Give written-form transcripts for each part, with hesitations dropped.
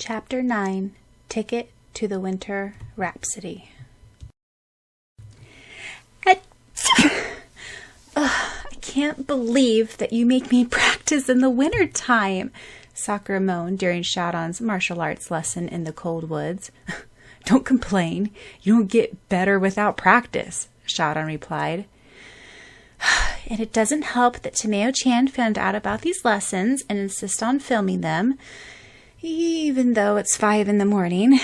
Chapter 9, Ticket to the Winter Rhapsody. I can't believe that you make me practice in the winter time, Sakura moaned during Syaoran's martial arts lesson in the cold woods. Don't complain. You don't get better without practice, Syaoran replied. And it doesn't help that Tomeo-chan found out about these lessons and insists on filming them, even though it's 5 a.m,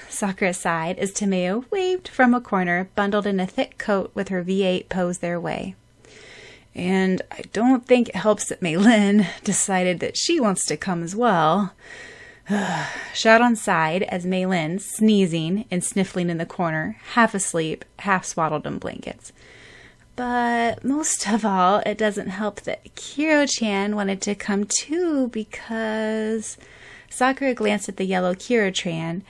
Sakura sighed as Tomeo waved from a corner, bundled in a thick coat with her V8 posed their way. And I don't think it helps that Melanie decided that she wants to come as well. Syaoran sighed as Melanie, sneezing and sniffling in the corner, half asleep, half swaddled in blankets. But most of all, it doesn't help that Kiro-chan wanted to come too because... Sakura glanced at the yellow Kiro-chan,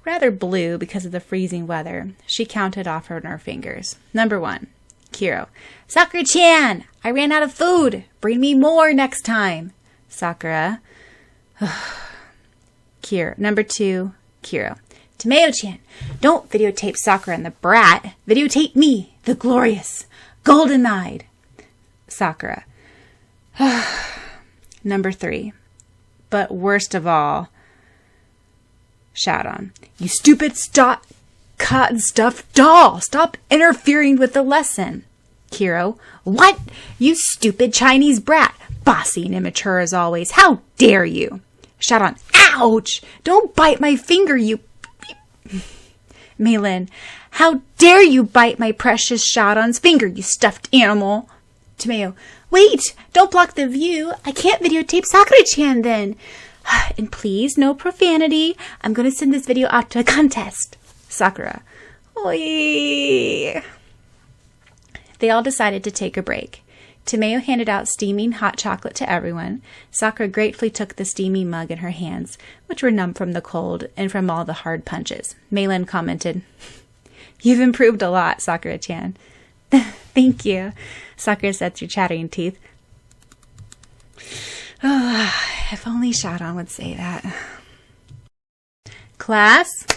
rather blue because of the freezing weather. She counted off on her fingers. Number 1, Kiro. Sakura-chan! I ran out of food! Bring me more next time! Sakura. Kiro. Number 2, Kiro. Tomeo-chan, don't videotape Sakura and the brat. Videotape me, the glorious, golden-eyed. Sakura. Number 3. But worst of all, Syaoran. You stupid cotton stuffed doll! Stop interfering with the lesson. Kiro. What? You stupid Chinese brat! Bossy and immature as always. How dare you? Syaoran. Ouch! Don't bite my finger, you... Melanie. How dare you bite my precious Syaoran's finger, you stuffed animal! Tomeo. Wait! Don't block the view! I can't videotape Sakura-chan then! And please, no profanity. I'm going to send this video out to a contest. Sakura. Oy. They all decided to take a break. Tomeo handed out steaming hot chocolate to everyone. Sakura gratefully took the steaming mug in her hands, which were numb from the cold and from all the hard punches. Melanie commented, You've improved a lot, Sakura-chan. Thank you, Sakura said through chattering teeth. If only Syaoran would say that. Class,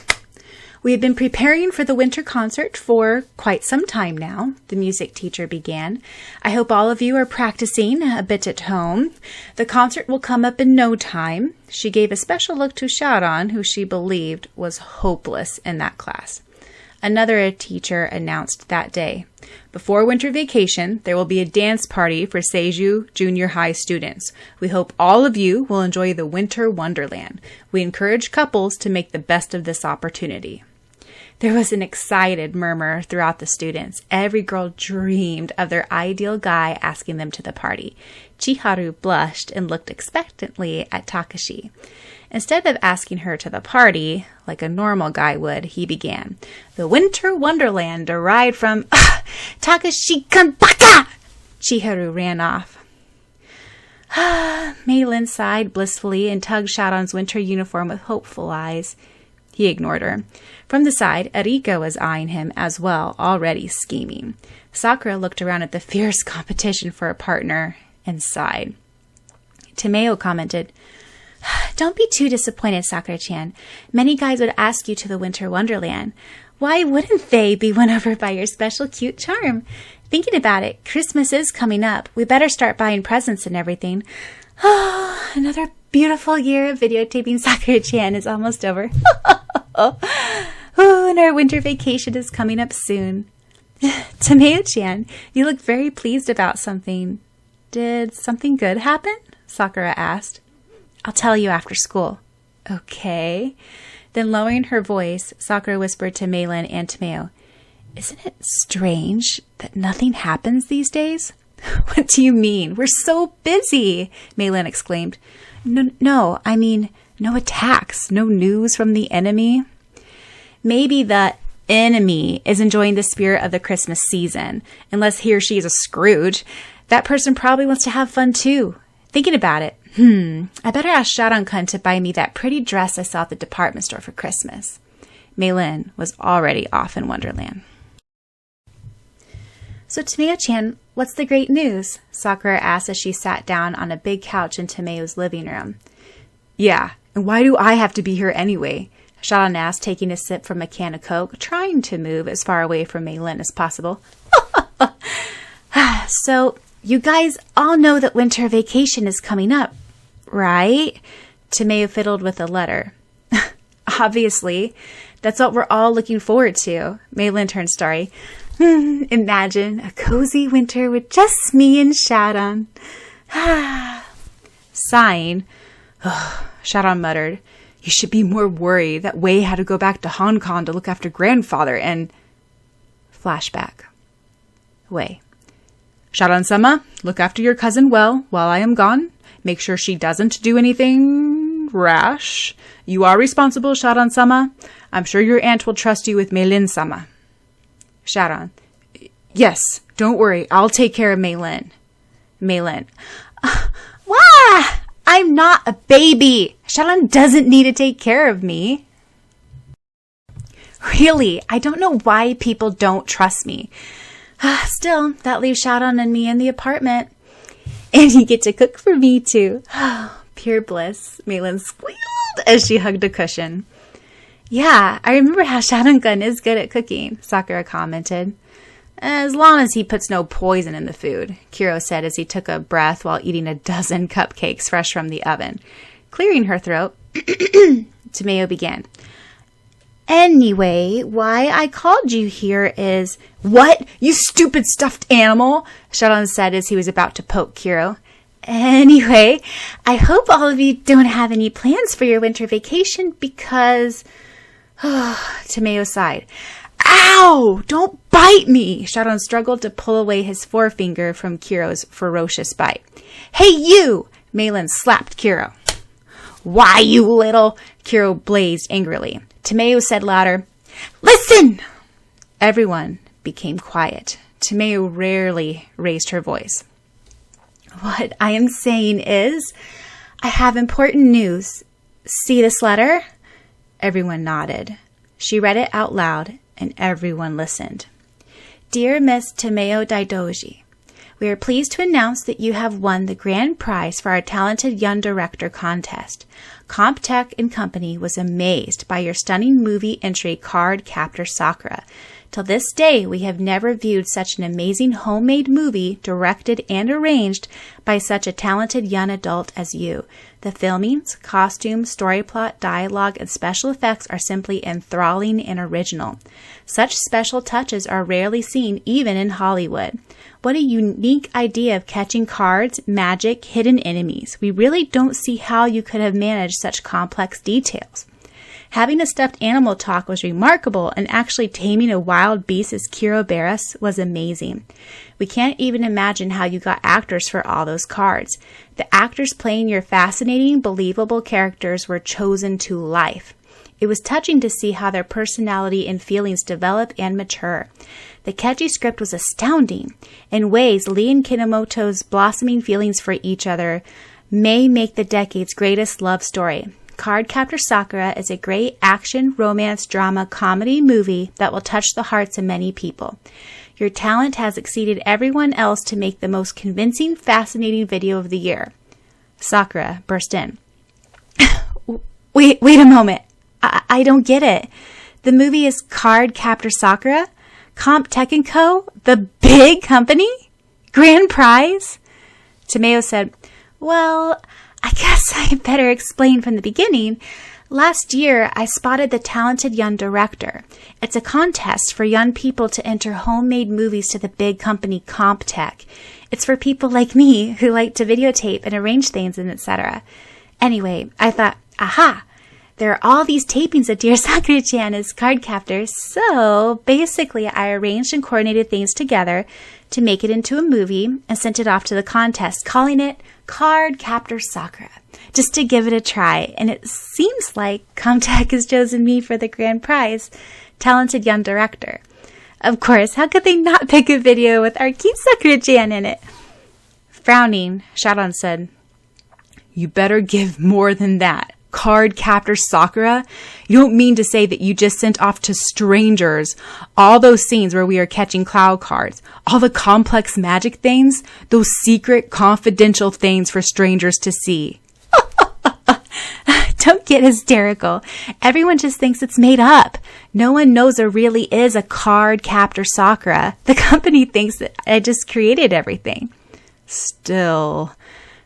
we have been preparing for the winter concert for quite some time now, the music teacher began. I hope all of you are practicing a bit at home. The concert will come up in no time. She gave a special look to Syaoran, who she believed was hopeless in that class. Another teacher announced that day. Before winter vacation, there will be a dance party for Seiju Junior High students. We hope all of you will enjoy the winter wonderland. We encourage couples to make the best of this opportunity. There was an excited murmur throughout the students. Every girl dreamed of their ideal guy asking them to the party. Chiharu blushed and looked expectantly at Takashi. Instead of asking her to the party, like a normal guy would, he began. The winter wonderland derived from Takashi Kanbaka! Chiharu ran off. Melanie sighed blissfully and tugged Syaoran's winter uniform with hopeful eyes. He ignored her. From the side, Erika was eyeing him as well, already scheming. Sakura looked around at the fierce competition for a partner and sighed. Tomeo commented, Don't be too disappointed, Sakura-chan. Many guys would ask you to the winter wonderland. Why wouldn't they be won over by your special cute charm? Thinking about it, Christmas is coming up. We better start buying presents and everything. Oh, another beautiful year of videotaping Sakura-chan is almost over. Oh, and our winter vacation is coming up soon. Tomeo-chan, you look very pleased about something. Did something good happen? Sakura asked. I'll tell you after school. Okay. Then lowering her voice, Sakura whispered to Melanie and Tomeo, Isn't it strange that nothing happens these days? What do you mean? We're so busy, Melanie exclaimed. No, I mean, no attacks, no news from the enemy. Maybe the enemy is enjoying the spirit of the Christmas season, unless he or she is a Scrooge. That person probably wants to have fun too. Thinking about it, I better ask Syaoran-kun to buy me that pretty dress I saw at the department store for Christmas. Melanie was already off in Wonderland. So Tomeo-chan, what's the great news? Sakura asked as she sat down on a big couch in Tomeo's living room. Yeah, And why do I have to be here anyway? Syaoran asked, taking a sip from a can of Coke, trying to move as far away from Meilin as possible. So, you guys all know that winter vacation is coming up, right? Tomeo fiddled with a letter. Obviously, that's what we're all looking forward to. Meilin turned starry. Imagine a cozy winter with just me and Syaoran. Sighing, Syaoran muttered, "You should be more worried that Wei had to go back to Hong Kong to look after grandfather and..." Flashback. Wei. "Syaoran-sama, look after your cousin well while I am gone. Make sure she doesn't do anything rash. You are responsible, Syaoran-sama. I'm sure your aunt will trust you with Meilin-sama." Syaoran. "Yes, don't worry. I'll take care of Meilin." Meilin. Wah! I'm not a baby. Syaoran doesn't need to take care of me. Really, I don't know why people don't trust me. Still, that leaves Syaoran and me in the apartment. And you get to cook for me, too. Pure bliss. Meilin squealed as she hugged a cushion. Yeah, I remember how Syaoran-kun is good at cooking, Sakura commented. As long as he puts no poison in the food, Kiro said as he took a breath while eating a dozen cupcakes fresh from the oven. Clearing her throat, Tomeo began. Anyway, why I called you here is... What? You stupid stuffed animal? Syaoran said as he was about to poke Kiro. Anyway, I hope all of you don't have any plans for your winter vacation because... Tomeo sighed. Ow! Don't bite me! Syaoran struggled to pull away his forefinger from Kiro's ferocious bite. Hey, you! Meilin slapped Kiro. Why, you little... Kiro blazed angrily. Tomeo said louder, Listen! Everyone became quiet. Tomeo rarely raised her voice. What I am saying is, I have important news. See this letter? Everyone nodded. She read it out loud, and everyone listened. Dear Miss Tomeo Daidoji, we are pleased to announce that you have won the grand prize for our talented young director contest. Comptech & Company was amazed by your stunning movie entry Card Captor Sakura. Till this day, we have never viewed such an amazing homemade movie directed and arranged by such a talented young adult as you. The filmings, costumes, story plot, dialogue, and special effects are simply enthralling and original. Such special touches are rarely seen even in Hollywood. What a unique idea of catching cards, magic, hidden enemies. We really don't see how you could have managed such complex details. Having a stuffed animal talk was remarkable, and actually taming a wild beast as Kiro Barris was amazing. We can't even imagine how you got actors for all those cards. The actors playing your fascinating, believable characters were chosen to life. It was touching to see how their personality and feelings develop and mature. The catchy script was astounding. In ways, Lee and Kinomoto's blossoming feelings for each other may make the decade's greatest love story. Card Captor Sakura is a great action, romance, drama, comedy movie that will touch the hearts of many people. Your talent has exceeded everyone else to make the most convincing, fascinating video of the year. Sakura burst in. Wait a moment. I don't get it. The movie is Card Captor Sakura? Comptech & Co.? The big company? Grand prize? Tomeo said, Well, I guess I better explain from the beginning. Last year, I spotted the talented young director. It's a contest for young people to enter homemade movies to the big company Comptech. It's for people like me who like to videotape and arrange things and etc. Anyway, I thought, aha! There are all these tapings of Dear Sakura-chan as Card Captor, so basically I arranged and coordinated things together to make it into a movie and sent it off to the contest, calling it Card Captor Sakura, just to give it a try. And it seems like Comptech has chosen me for the grand prize, talented young director. Of course, how could they not pick a video with our cute Sakura-chan in it? Frowning, Syaoran said, You better give more than that. Card Captor Sakura? You don't mean to say that you just sent off to strangers all those scenes where we are catching cloud cards, all the complex magic things, those secret, confidential things for strangers to see. Don't get hysterical. Everyone just thinks it's made up. No one knows there really is a Card Captor Sakura. The company thinks that I just created everything. Still,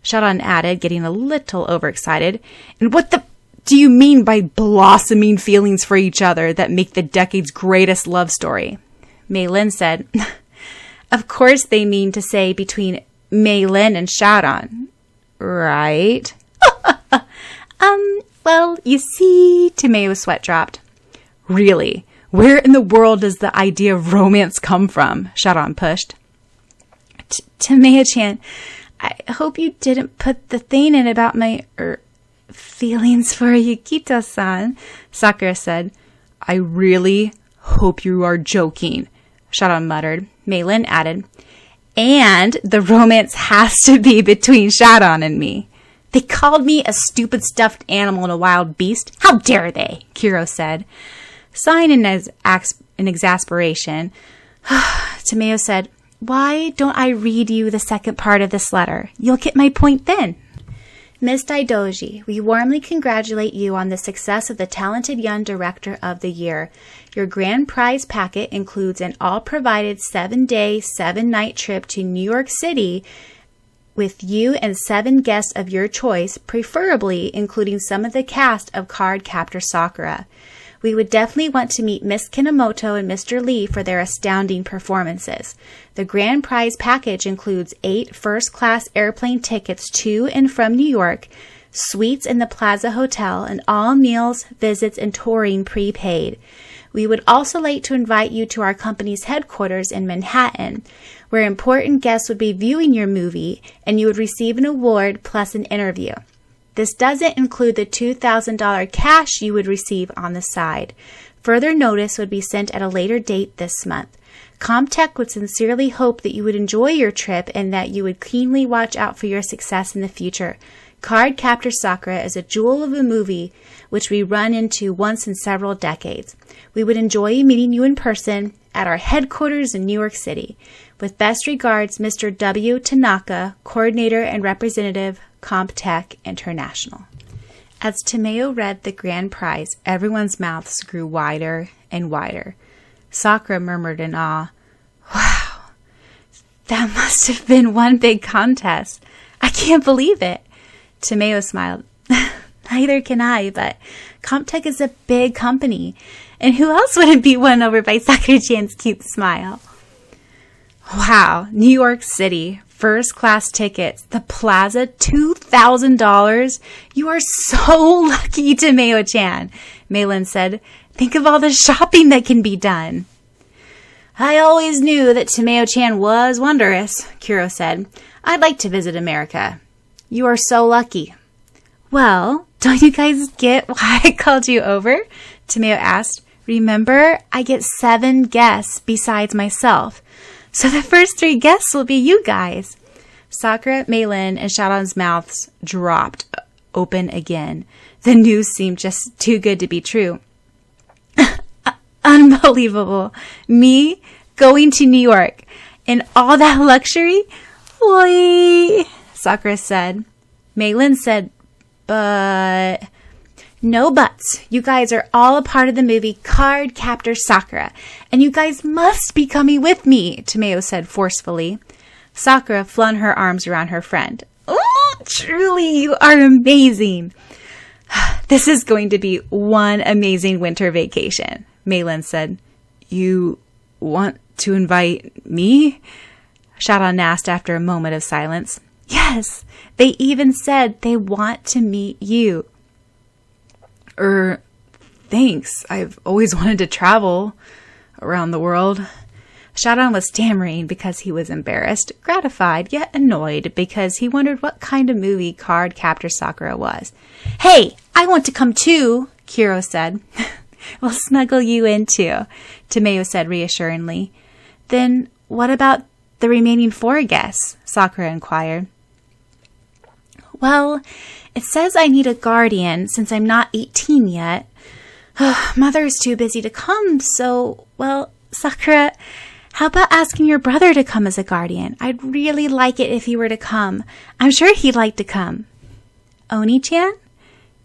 Syaoran added, getting a little overexcited. And what the do you mean by blossoming feelings for each other that make the decade's greatest love story? Mei Lin said, of course they mean to say between Mei Lin and Syaoran. Right? Well, you see, Tameo's sweat dropped. Really? Where in the world does the idea of romance come from? Syaoran pushed. Tameo-chan, I hope you didn't put the thing in about my feelings for Yukito-san, Sakura said. I really hope you are joking, Syaoran muttered. Mei Lin added, and the romance has to be between Syaoran and me. They called me a stupid stuffed animal and a wild beast. How dare they? Kiro said. Sighing in exasperation, Tameo said, why don't I read you the second part of this letter? You'll get my point then. Miss Daidoji, we warmly congratulate you on the success of the Talented Young Director of the Year. Your grand prize packet includes an all-provided 7-day, 7-night trip to New York City with you and 7 guests of your choice, preferably including some of the cast of Card Captor Sakura. We would definitely want to meet Miss Kinomoto and Mr. Lee for their astounding performances. The grand prize package includes 8 first-class airplane tickets to and from New York, suites in the Plaza Hotel, and all meals, visits, and touring prepaid. We would also like to invite you to our company's headquarters in Manhattan, where important guests would be viewing your movie, and you would receive an award plus an interview. This doesn't include the $2,000 cash you would receive on the side. Further notice would be sent at a later date this month. Comtech would sincerely hope that you would enjoy your trip and that you would keenly watch out for your success in the future. Card Captor Sakura is a jewel of a movie which we run into once in several decades. We would enjoy meeting you in person at our headquarters in New York City. With best regards, Mr. W. Tanaka, Coordinator and Representative, Comtech International. As Tameo read the grand prize, everyone's mouths grew wider and wider. Sakura murmured in awe, wow, that must have been one big contest. I can't believe it. Tameo smiled. Neither can I, but Comtech is a big company, and who else wouldn't be won over by Sakura-chan's cute smile? Wow, New York City, first-class tickets, the Plaza, $2,000. You are so lucky, Tameo-chan, Mei Lin said. Think of all the shopping that can be done. I always knew that Tameo-chan was wondrous, Kuro said. I'd like to visit America. You are so lucky. Well, don't you guys get why I called you over? Tameo asked. Remember, I get 7 guests besides myself. So the first 3 guests will be you guys. Sakura, Mei Lin, and Syaoran's mouths dropped open again. The news seemed just too good to be true. Unbelievable. Me going to New York in all that luxury? Oi, Sakura said. Mei Lin said, but... No buts. You guys are all a part of the movie Card Captor Sakura, and you guys must be coming with me, Tameo said forcefully. Sakura flung her arms around her friend. Oh, truly, you are amazing. This is going to be one amazing winter vacation, Mei Lin said. You want to invite me? Syaoran asked after a moment of silence. Yes, they even said they want to meet you. Thanks. I've always wanted to travel around the world. Syaoran was stammering because he was embarrassed, gratified, yet annoyed because he wondered what kind of movie Card Captor Sakura was. Hey, I want to come too, Kuro said. We'll smuggle you in too, Tameo said reassuringly. Then what about the remaining 4 guests? Sakura inquired. Well, it says I need a guardian since I'm not 18 yet. Mother's too busy to come, so, well, Sakura, how about asking your brother to come as a guardian? I'd really like it if he were to come. I'm sure he'd like to come. Oni-chan?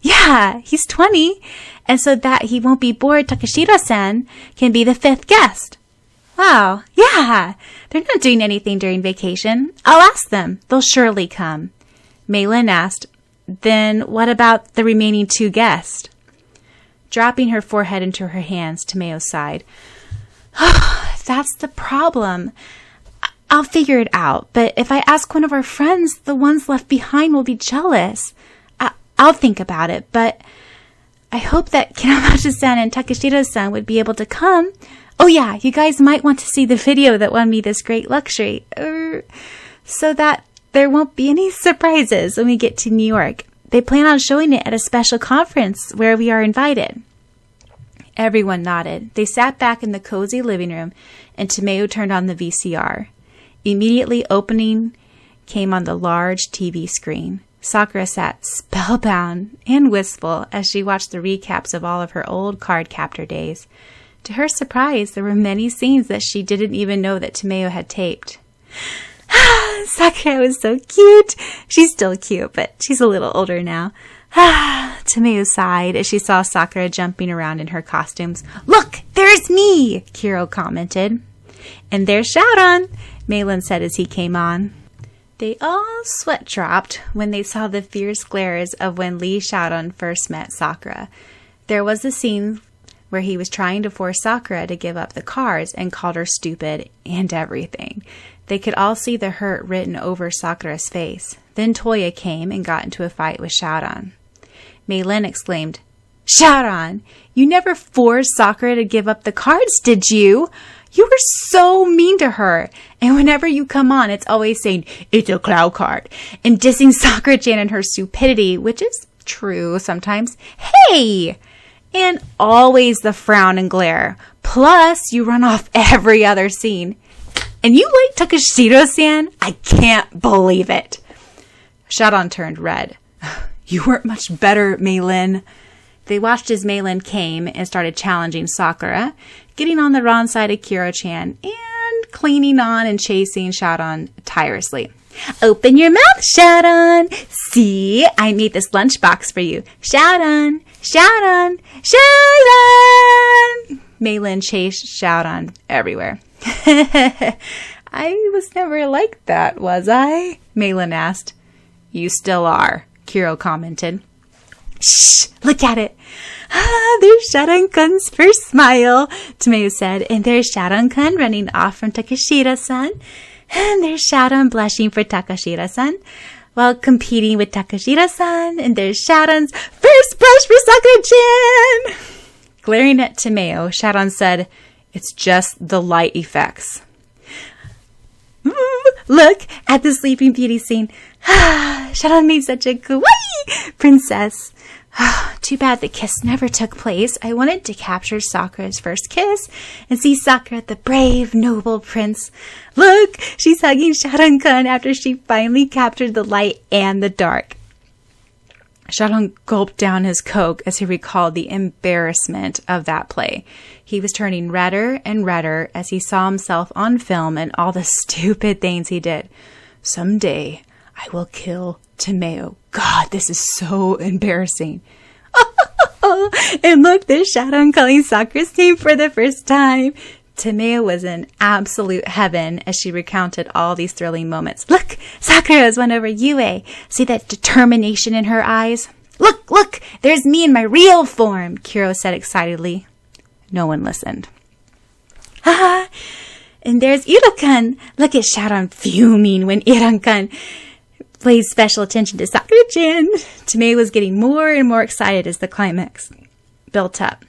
Yeah, he's 20. And so that he won't be bored, Takashiro-san can be the 5th guest. Wow, yeah. They're not doing anything during vacation. I'll ask them. They'll surely come. Meilin asked, then what about the remaining 2 guests? Dropping her forehead into her hands, Tomeo sighed. That's the problem. I'll figure it out, but if I ask one of our friends, the ones left behind will be jealous. I'll think about it, but I hope that Kinamachi-san and Takashiro-san would be able to come. Oh yeah, you guys might want to see the video that won me this great luxury, so that there won't be any surprises when we get to New York. They plan on showing it at a special conference where we are invited. Everyone nodded. They sat back in the cozy living room, and Tomeo turned on the VCR. Immediately opening came on the large TV screen. Sakura sat spellbound and wistful as she watched the recaps of all of her old card captor days. To her surprise, there were many scenes that she didn't even know that Tomeo had taped. Sakura was so cute. She's still cute, but she's a little older now. Tomeo sighed as she saw Sakura jumping around in her costumes. Look, there's me, Kiro commented. And there's Syaoran, Meilin said as he came on. They all sweat dropped when they saw the fierce glares of when Lee Syaoran first met Sakura. There was a scene where he was trying to force Sakura to give up the cards and called her stupid and everything. They could all see the hurt written over Sakura's face. Then Toya came and got into a fight with Syaoran. Meilin exclaimed, Syaoran, you never forced Sakura to give up the cards, did you? You were so mean to her. And whenever you come on, it's always saying, it's a cloud card, and dissing Sakura-chan and her stupidity, which is true sometimes. Hey! And always the frown and glare. Plus, you run off every other scene. And you like Takashiro-san? I can't believe it. Syaoran turned red. You weren't much better, Meilin. They watched as Meilin came and started challenging Sakura, getting on the wrong side of Kiro-chan, and cleaning on and chasing Syaoran tirelessly. Open your mouth, Syaoran. See, I made this lunchbox for you. Syaoran, Syaoran, Syaoran. Meilin chased Syaoran everywhere. I was never like that, was I? Meilin asked. You still are, Kiro commented. Shh, look at it. There's Syaoran-kun's first smile, Tomeo said, and there's Syaoran-kun running off from Takashiro-san, and there's Syaoran blushing for Takashiro-san while competing with Takashiro-san, and there's Syaoran's first blush for Sakura-chan. Glaring at Tomeo, Syaoran said, it's just the light effects. Look at the Sleeping Beauty scene. Syaoran made such a kawaii princess. Too bad the kiss never took place. I wanted to capture Sakura's first kiss and see Sakura, the brave, noble prince. Look, she's hugging Syaoran-kun after she finally captured the light and the dark. Syaoran gulped down his Coke as he recalled the embarrassment of that play. He was turning redder and redder as he saw himself on film and all the stupid things he did. Someday, I will kill Tomeo. God, this is so embarrassing. And look, there's Syaoran calling Sakura's name for the first time. Tomeo was in absolute heaven as she recounted all these thrilling moments. Look, Sakura has won over Yue. See that determination in her eyes? Look, there's me in my real form, Kiro said excitedly. No one listened. And there's Iro-kun. Look at Syaoran fuming when Iro-kun paid special attention to Sakura-chan. Tomei was getting more and more excited as the climax built up.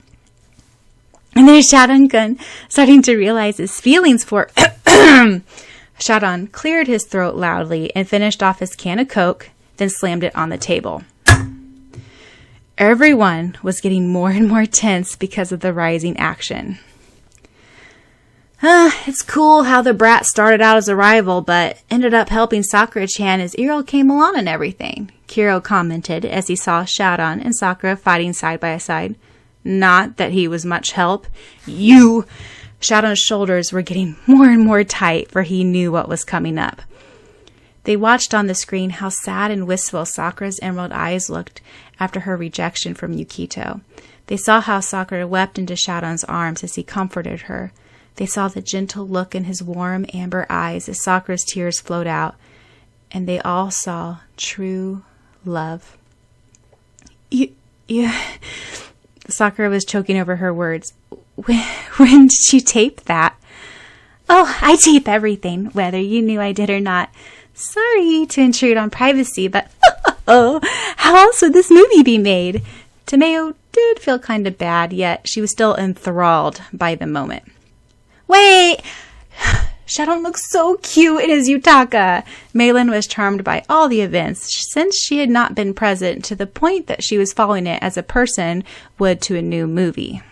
And there's Syaoran-kun starting to realize his feelings for... Syaoran cleared his throat loudly and finished off his can of Coke, then slammed it on the table. Everyone was getting more and more tense because of the rising action. It's cool how the brat started out as a rival, but ended up helping Sakura-chan as Iro came along and everything, Kiro commented as he saw Syaoran and Sakura fighting side by side. Not that he was much help. Syaoran's shoulders were getting more and more tight, for he knew what was coming up. They watched on the screen how sad and wistful Sakura's emerald eyes looked after her rejection from Yukito. They saw how Sakura wept into Syaoran's arms as he comforted her. They saw the gentle look in his warm amber eyes as Sakura's tears flowed out. And they all saw true love. You... Sakura was choking over her words. When did you tape that? Oh, I tape everything, whether you knew I did or not. Sorry to intrude on privacy, but oh, how else would this movie be made? Tomeo did feel kind of bad, yet she was still enthralled by the moment. Wait! Syaoran looks so cute in his yutaka. Melanie was charmed by all the events, since she had not been present, to the point that she was following it as a person would to a new movie.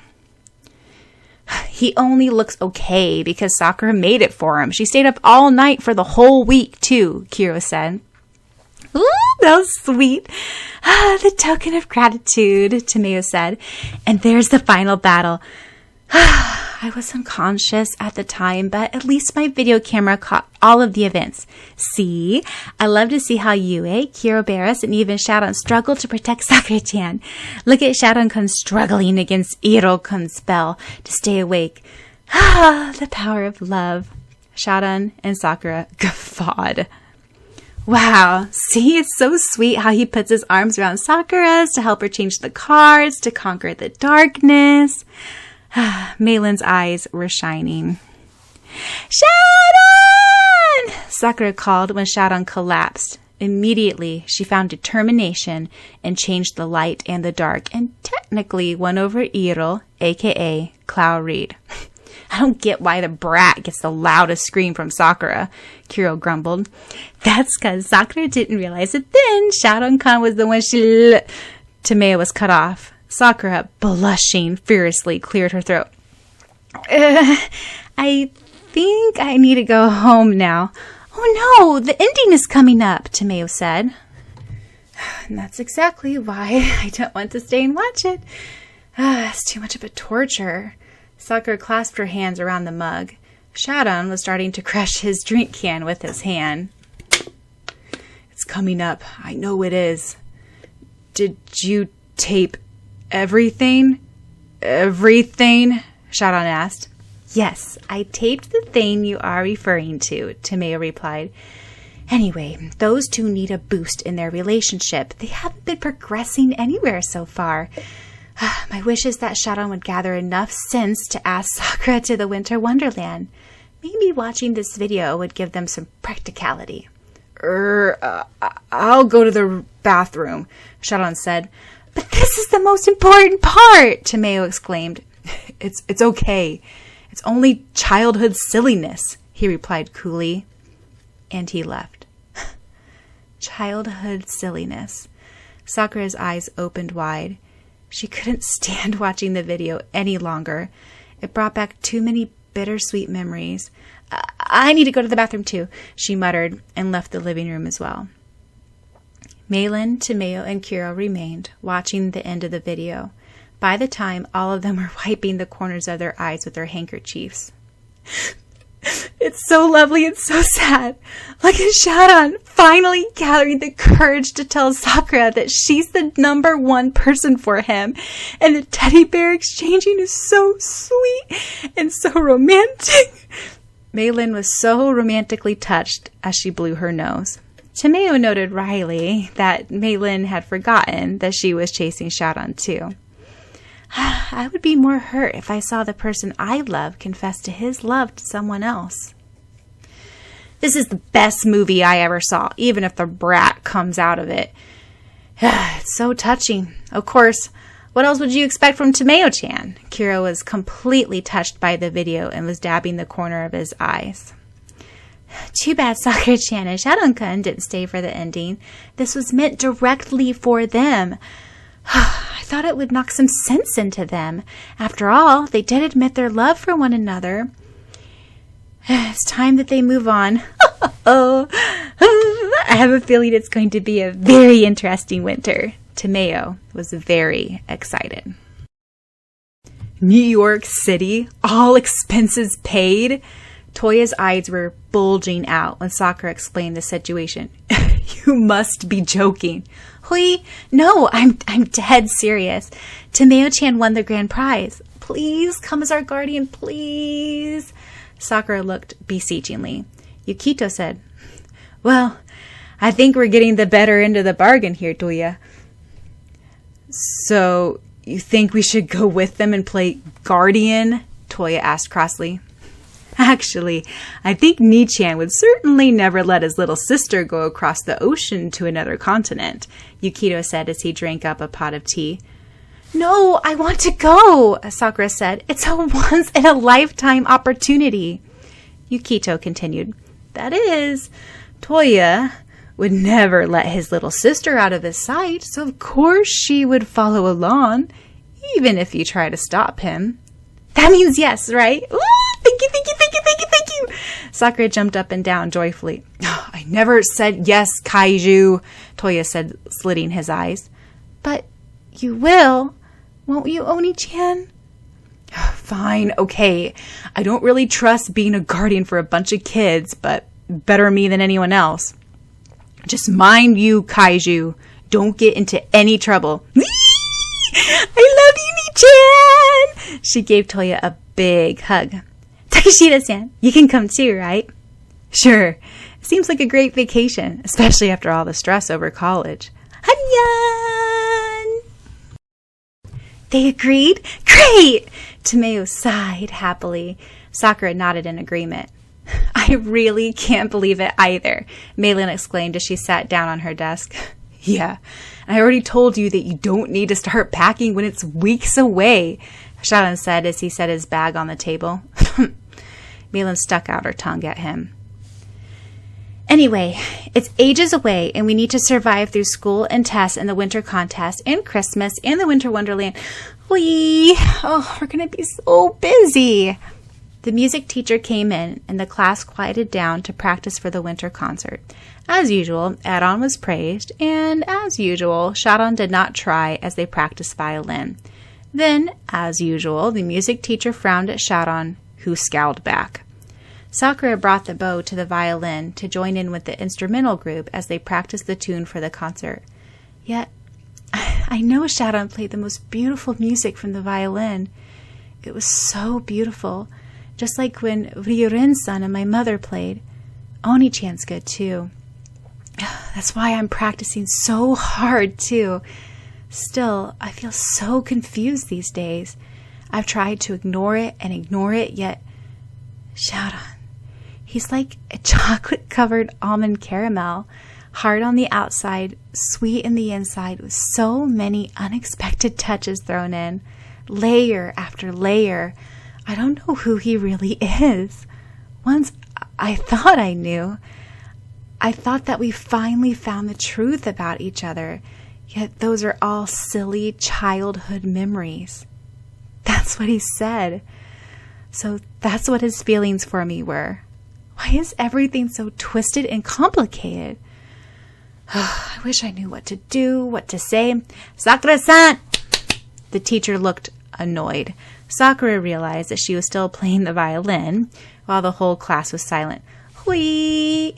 He only looks okay because Sakura made it for him. She stayed up all night for the whole week, too, Kiro said. Ooh, that was sweet. The token of gratitude, Tomeo said. And there's the final battle. I was unconscious at the time, but at least my video camera caught all of the events. See? I love to see how Yue, Kiroberis, and even Syaoran struggle to protect Sakura-chan. Look at Syaoran-kun struggling against Iro-kun's spell to stay awake. The power of love. Syaoran and Sakura guffawed. Wow, see, it's so sweet how he puts his arms around Sakura's to help her change the cards, to conquer the darkness. Melanie's eyes were shining. Syaoran! Sakura called when Syaoran collapsed. Immediately, she found determination and changed the light and the dark and technically won over Iro, a.k.a. Cloud Reed. I don't get why the brat gets the loudest scream from Sakura, Kiro grumbled. That's because Sakura didn't realize it then. Syaoran-kun was the one she... Tomeo was cut off. Sakura, blushing furiously, cleared her throat. I think I need to go home now. Oh no, the ending is coming up, Tomeo said. And that's exactly why I don't want to stay and watch it. It's too much of a torture. Sakura clasped her hands around the mug. Syaoran was starting to crush his drink can with his hand. It's coming up. I know it is. Did you tape everything? Everything? Syaoran asked. Yes, I taped the thing you are referring to, Tomeo replied. Anyway, those two need a boost in their relationship. They haven't been progressing anywhere so far. My wish is that Syaoran would gather enough sense to ask Sakura to the Winter Wonderland. Maybe watching this video would give them some practicality. I'll go to the bathroom, Syaoran said. But this is the most important part, Tomeo exclaimed. It's okay. It's only childhood silliness, he replied coolly. And he left. Childhood silliness. Sakura's eyes opened wide. She couldn't stand watching the video any longer. It brought back too many bittersweet memories. I need to go to the bathroom too, she muttered, and left the living room as well. Melanie, Tomeo, and Kiro remained, watching the end of the video. By the time, all of them were wiping the corners of their eyes with their handkerchiefs. It's so lovely and so sad. Look at Syaoran finally gathering the courage to tell Sakura that she's the number one person for him. And the teddy bear exchanging is so sweet and so romantic. Melanie was so romantically touched as she blew her nose. Tomeo noted wryly that Melanie had forgotten that she was chasing Syaoran too. I would be more hurt if I saw the person I love confess to his love to someone else. This is the best movie I ever saw, even if the brat comes out of it. It's so touching. Of course, what else would you expect from Tomeo-chan? Kiro was completely touched by the video and was dabbing the corner of his eyes. Too bad Sakura-chan and Syaoran-kun didn't stay for the ending. This was meant directly for them. I thought it would knock some sense into them. After all, they did admit their love for one another. It's time that they move on. I have a feeling it's going to be a very interesting winter. Tomeo was very excited. New York City, all expenses paid. Toya's eyes were bulging out when Sakura explained the situation. You must be joking. Hui, no, I'm dead serious. Tomeo-chan won the grand prize. Please come as our guardian, please. Sakura looked beseechingly. Yukito said, well, I think we're getting the better end of the bargain here, Toya. So, you think we should go with them and play guardian? Toya asked crossly. Actually, I think Ni-chan would certainly never let his little sister go across the ocean to another continent, Yukito said as he drank up a pot of tea. No, I want to go, Sakura said. It's a once-in-a-lifetime opportunity. Yukito continued. That is, Toya would never let his little sister out of his sight, so of course she would follow along, even if you try to stop him. That means yes, right? Ooh, thank you. Sakura jumped up and down joyfully. Oh, I never said yes, Kaiju, Toya said, slitting his eyes. But you will, won't you, Oni-chan? Fine, okay. I don't really trust being a guardian for a bunch of kids, but better me than anyone else. Just mind you, Kaiju. Don't get into any trouble. I love you, Ni-chan! She gave Toya a big hug. Takeshita-san, you can come too, right? Sure. Seems like a great vacation, especially after all the stress over college. Hanyan! They agreed? Great! Tomeo sighed happily. Sakura nodded in agreement. I really can't believe it either, Maylin exclaimed as she sat down on her desk. Yeah, I already told you that you don't need to start packing when it's weeks away, Syaoran said as he set his bag on the table. Maylin stuck out her tongue at him. Anyway, it's ages away and we need to survive through school and tests and the winter contest and Christmas and the winter wonderland. We're going to be so busy. The music teacher came in and the class quieted down to practice for the winter concert. As usual, Aeron was praised, and as usual, Syaoran did not try as they practiced violin. Then, as usual, the music teacher frowned at Syaoran, who scowled back. Sakura brought the bow to the violin to join in with the instrumental group as they practiced the tune for the concert. Yet, I know Syaoran played the most beautiful music from the violin. It was so beautiful, just like when Ryurin-san and my mother played. Oni-chan's good, too. That's why I'm practicing so hard, too. Still, I feel so confused these days. I've tried to ignore it, yet Syaoran, he's like a chocolate-covered almond caramel, hard on the outside, sweet in the inside, with so many unexpected touches thrown in, layer after layer. I don't know who he really is. Once I thought I knew. I thought that we finally found the truth about each other, yet those are all silly childhood memories. That's what he said. So that's what his feelings for me were. Why is everything so twisted and complicated? I wish I knew what to do, what to say. Sakura-san! The teacher looked annoyed. Sakura realized that she was still playing the violin, while the whole class was silent. Hui!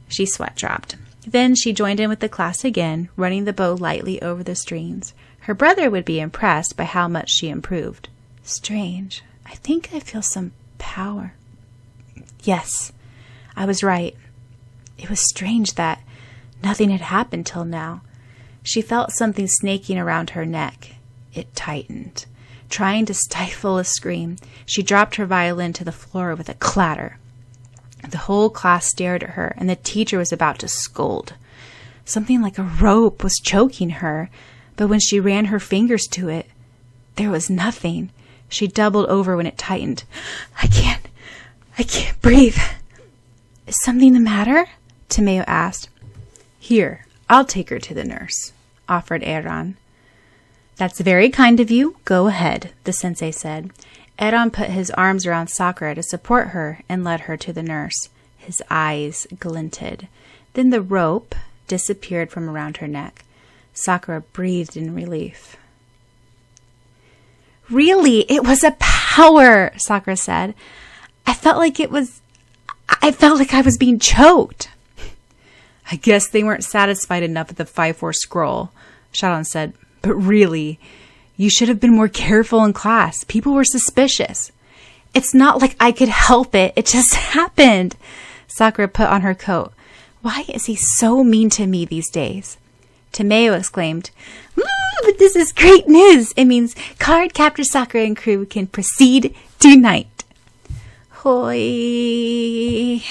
She sweat dropped. Then she joined in with the class again, running the bow lightly over the strings. Her brother would be impressed by how much she improved. Strange. I think I feel some power. Yes, I was right. It was strange that nothing had happened till now. She felt something snaking around her neck. It tightened. Trying to stifle a scream, she dropped her violin to the floor with a clatter. The whole class stared at her, and the teacher was about to scold. Something like a rope was choking her, but when she ran her fingers to it, there was nothing. She doubled over when it tightened. I can't breathe. Is something the matter? Tomeo asked. Here, I'll take her to the nurse, offered Aeron. That's very kind of you. Go ahead, the sensei said. Aeron put his arms around Sakura to support her and led her to the nurse. His eyes glinted. Then the rope disappeared from around her neck. Sakura breathed in relief. Really, it was a power, Sakura said. I felt like it was I felt like I was being choked. I guess they weren't satisfied enough with the 5-4 scroll, Syaoran said. But really, you should have been more careful in class. People were suspicious. It's not like I could help it. It just happened. Sakura put on her coat. Why is he so mean to me these days? Tomeo exclaimed, but this is great news. It means Card Captor Sakura and crew can proceed tonight. Hoi.